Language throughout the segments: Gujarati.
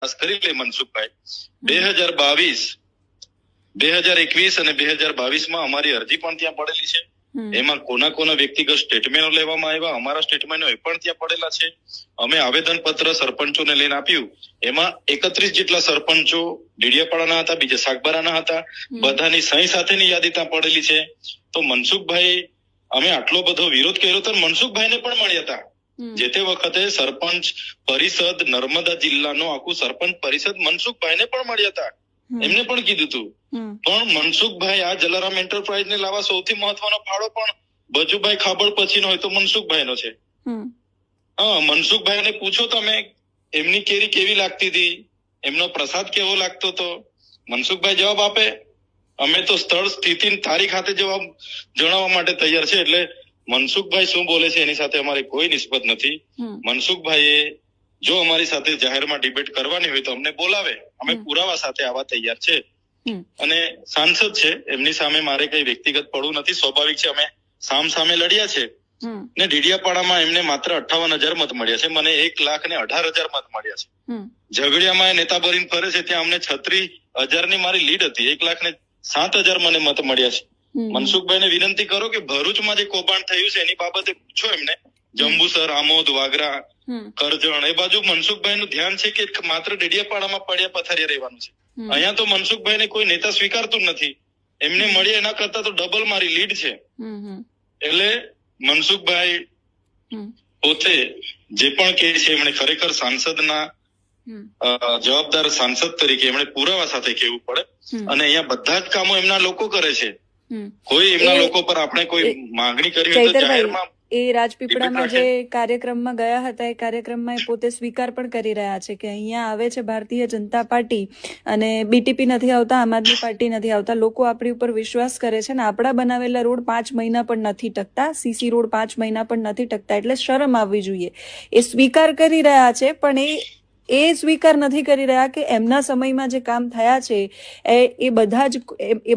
ખાસ કરી લે મનસુખભાઈ, 2021 અને 2022 અમારી અરજી પણ ત્યાં પડેલી છે. એમાં કોના વ્યક્તિગત સ્ટેટમેન્ટો લેવામાં આવ્યા, અમારા સ્ટેટમેન્ટો એ પણ ત્યાં પડેલા છે. અમે આવેદન પત્ર સરપંચોને લઈને આપ્યું, એમાં 31 જેટલા સરપંચો ડેડિયાપાડાના હતા, બીજા સાગબારાના હતા, બધાની સહી સાથેની યાદી ત્યાં પડેલી છે. તો મનસુખભાઈ, અમે આટલો બધો વિરોધ કર્યો તો મનસુખભાઈને પણ મળ્યા હતા. જે તે વખતે સરપંચ પરિષદ નર્મદા જિલ્લાનો આખું સરપંચ પરિષદ મનસુખભાઈને પણ મળ્યા હતા. એમને પણ કીધું હતું. પણ મનસુખભાઈ આ જલારામ એન્ટરપ્રાઇઝ ને લાવવા સૌથી મહત્વનો ફાળો પણ બચુભાઈ ખાબડ પછીનો હોય તો મનસુખભાઈનો છે. મનસુખભાઈને પૂછો તમે એમની કેરી કેવી લાગતી હતી, એમનો પ્રસાદ કેવો લાગતો હતો, મનસુખભાઈ જવાબ આપે. અમે તો સ્થળ સ્થિતિ તારીખ હાથે જવાબ જણાવવા માટે તૈયાર છે. એટલે મનસુખભાઈ શું બોલે છે એની સાથે અમારી કોઈ નિસ્બત નથી. મનસુખભાઈએ જો અમારી સાથે જાહેરમાં ડિબેટ કરવાની હોય તો અમને બોલાવે, અમે પુરાવા સાથે આવવા તૈયાર છે. અને સાંસદ છે, એમની સામે મારે કઈ વ્યક્તિગત પડવું નથી. સ્વાભાવિક છે, અમે સામે લડ્યા છે ને ડેડિયાપાડામાં એમને માત્ર 58,000 મત મળ્યા છે, મને 1,18,000 મત મળ્યા છે. ઝઘડિયામાં નેતા બરીને ફરે છે, ત્યાં અમને 36,000 ની મારી લીડ હતી, 1,07,000 મને મત મળ્યા છે. મનસુખભાઈને વિનંતી કરો કે ભરૂચમાં જે કૌભાંડ થયું છે એની બાબતે પૂછો એમને. જંબુસર, આમોદ, વાગરા, કરજણ એ બાજુ મનસુખભાઈ નું ધ્યાન છે કે માત્ર ડેડિયાપાડામાં પડ્યા પથારીયા રહેવાનું છે. અહીંયા તો મનસુખભાઈને કોઈ નેતા સ્વીકારતું નથી. એમને મળી એના કરતા તો ડબલ મારી લીડ છે. એટલે મનસુખભાઈ પોતે જે પણ કે છે એમણે ખરેખર સાંસદના જવાબદાર સાંસદ તરીકે એમણે પુરાવા સાથે કહેવું પડે. અને અહીંયા બધા જ કામો એમના લોકો કરે છે. કોઈ એમના લોકો પર આપણે કોઈ માંગણી કરી હોય તો જાહેરમાં એ રાજપીપળામાં જે કાર્યક્રમમાં ગયા હતા એ કાર્યક્રમમાં એ પોતે સ્વીકાર પણ કરી રહ્યા છે કે અહીંયા આવે છે ભારતીય જનતા પાર્ટી અને બીટીપી નથી આવતા, આમ આદમી પાર્ટી નથી આવતા. લોકો આપણી ઉપર વિશ્વાસ કરે છે ને આપણા બનાવેલા રોડ 5 મહિના પણ નથી ટકતા, સીસી રોડ 5 મહિના પણ નથી ટકતા. એટલે શરમ આવવી જોઈએ. એ સ્વીકાર કરી રહ્યા છે, પણ એ સ્વીકાર નથી કરી રહ્યા કે એમના સમયમાં જે કામ થયા છે એ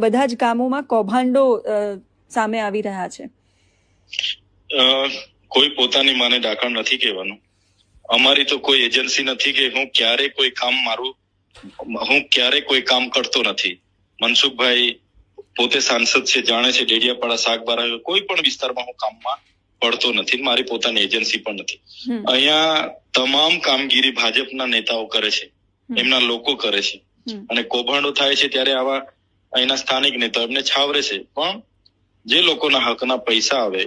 બધા જ કામોમાં કૌભાંડો સામે આવી રહ્યા છે. કોઈ પોતાની માને ડાકણ નથી કહેવાનું. અમારી તો કોઈ એજન્સી નથી કે હું ક્યારે કોઈ કામ કરતો નથી. મનસુખભાઈ પોતે સાંસદ છે, જાણે છે ડેડિયાપાડા, સાગબારા કોઈ પણ વિસ્તારમાં હું કામમાં પડતો નથી. મારી પોતાની એજન્સી પણ નથી. અહીંયા તમામ કામગીરી ભાજપના નેતાઓ કરે છે, એમના લોકો કરે છે. અને કૌભાંડો થાય છે ત્યારે આવા અહીંના સ્થાનિક નેતાઓ એમને છાવરે છે. પણ જે લોકોના હકના પૈસા આવે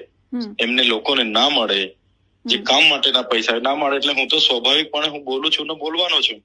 એમને લોકોને ના મળે, જે કામ માટેના પૈસા ના મળે, એટલે હું તો સ્વાભાવિકપણે હું બોલું છું ને બોલવાનો છું.